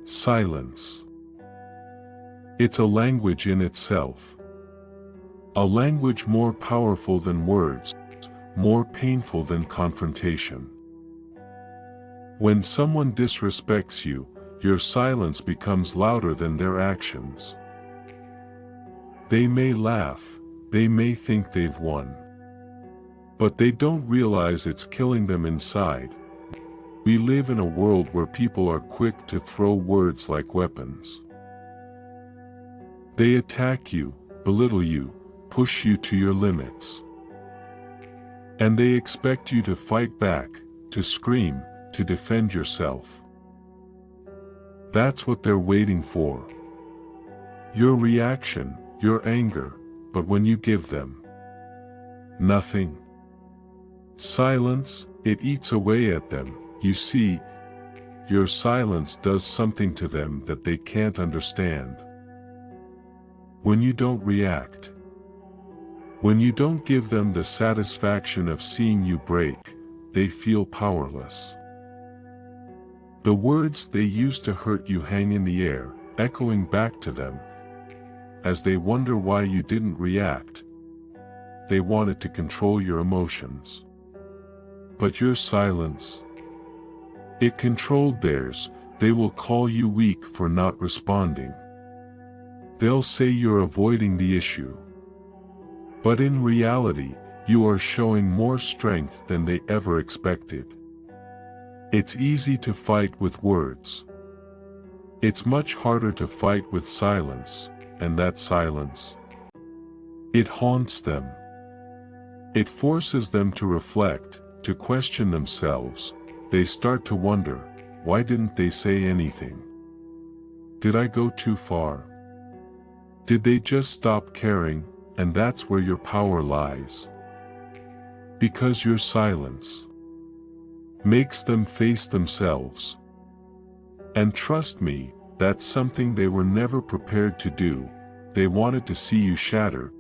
Silence. It's a language in itself. A language more powerful than words, more painful than confrontation. When someone disrespects you, your silence becomes louder than their actions. They may laugh, they may think they've won. But they don't realize it's killing them inside. We live in a world where people are quick to throw words like weapons. They attack you, belittle you, push you to your limits. And they expect you to fight back, to scream, to defend yourself. That's what they're waiting for. Your reaction, your anger, but when you give them nothing. Silence, it eats away at them. You see, your silence does something to them that they can't understand. When you don't react, when you don't give them the satisfaction of seeing you break, they feel powerless. The words they used to hurt you hang in the air, echoing back to them, as they wonder why you didn't react. They wanted to control your emotions. But your silence, it controlled theirs. They will call you weak for not responding. They'll say you're avoiding the issue. But in reality, you are showing more strength than they ever expected. It's easy to fight with words. It's much harder to fight with silence, and that silence, it haunts them. It forces them to reflect, to question themselves. They start to wonder, why didn't they say anything? Did I go too far? Did they just stop caring? And that's where your power lies. Because your silence makes them face themselves. And trust me, that's something they were never prepared to do. They wanted to see you shatter.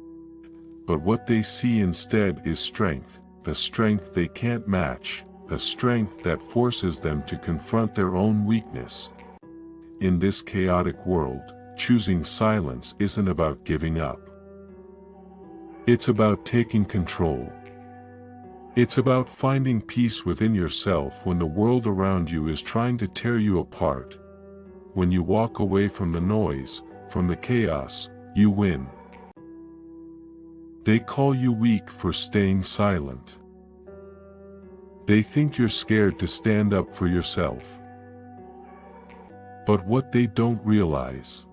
But what they see instead is strength, a strength they can't match, a strength that forces them to confront their own weakness. In this chaotic world, choosing silence isn't about giving up. It's about taking control. It's about finding peace within yourself when the world around you is trying to tear you apart. When you walk away from the noise, from the chaos, you win. They call you weak for staying silent. They think you're scared to stand up for yourself. But what they don't realize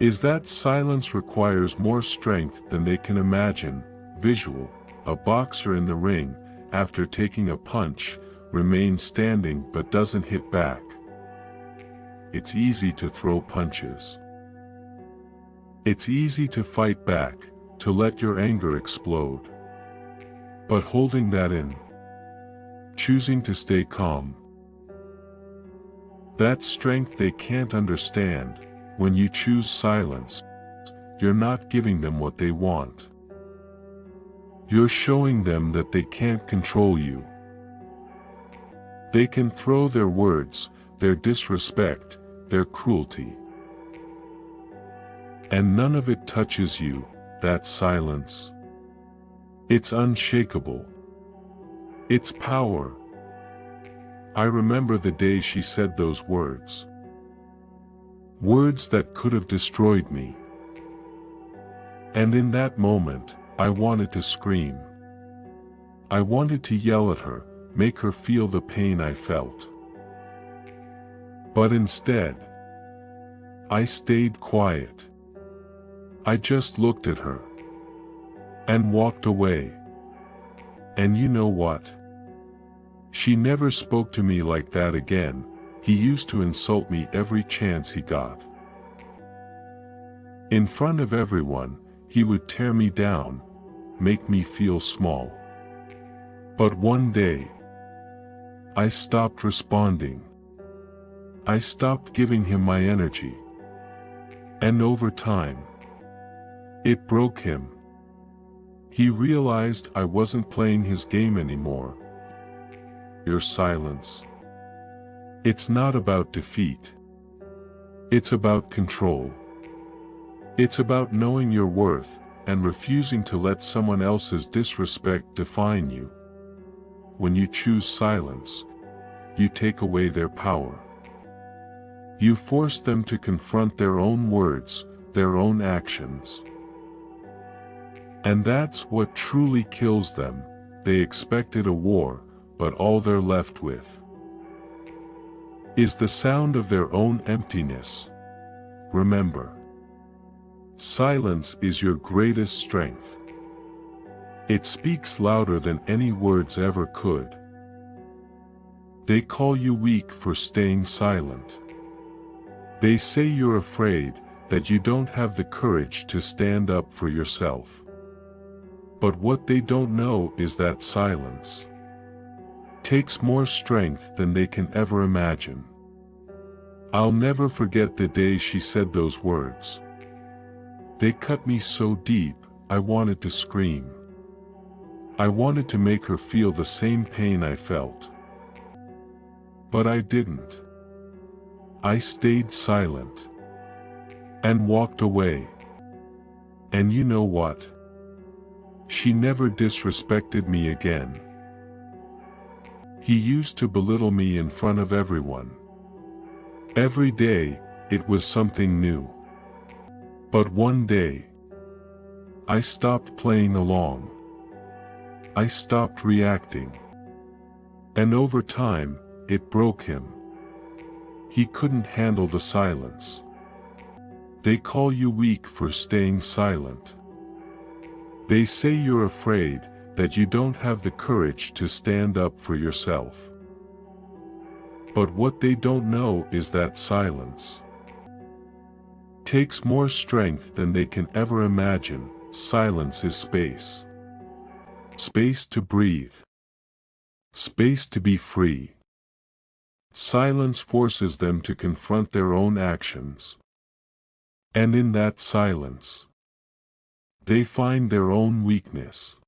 is that silence requires more strength than they can imagine. Visual, a boxer in the ring, after taking a punch, remains standing but doesn't hit back. It's easy to throw punches. It's easy to fight back, to let your anger explode. But holding that in, choosing to stay calm, that strength they can't understand. When you choose silence, you're not giving them what they want. You're showing them that they can't control you. They can throw their words, their disrespect, their cruelty. And none of it touches you, that silence. It's unshakable. It's power. I remember the day she said those words. Words that could have destroyed me. And in that moment, I wanted to scream. I wanted to yell at her, make her feel the pain I felt. But instead, I stayed quiet. I just looked at her and walked away. And you know what? She never spoke to me like that again. He used to insult me every chance he got. In front of everyone, he would tear me down, make me feel small. But one day, I stopped responding. I stopped giving him my energy. And over time, it broke him. He realized I wasn't playing his game anymore. Your silence, it's not about defeat. It's about control. It's about knowing your worth and refusing to let someone else's disrespect define you. When you choose silence, you take away their power. You force them to confront their own words, their own actions. And that's what truly kills them. They expected a war, but all they're left with is the sound of their own emptiness. Remember, silence is your greatest strength. It speaks louder than any words ever could. They call you weak for staying silent. They say you're afraid, that you don't have the courage to stand up for yourself. But what they don't know is that silence takes more strength than they can ever imagine. I'll never forget the day she said those words. They cut me so deep, I wanted to scream. I wanted to make her feel the same pain I felt. But I didn't. I stayed silent and walked away. And you know what? She never disrespected me again. He used to belittle me in front of everyone. Every day, it was something new. But one day, I stopped playing along. I stopped reacting. And over time, it broke him. He couldn't handle the silence. They call you weak for staying silent. They say you're afraid, that you don't have the courage to stand up for yourself. But what they don't know is that silence takes more strength than they can ever imagine. Silence is space. Space to breathe. Space to be free. Silence forces them to confront their own actions. And in that silence, they find their own weakness.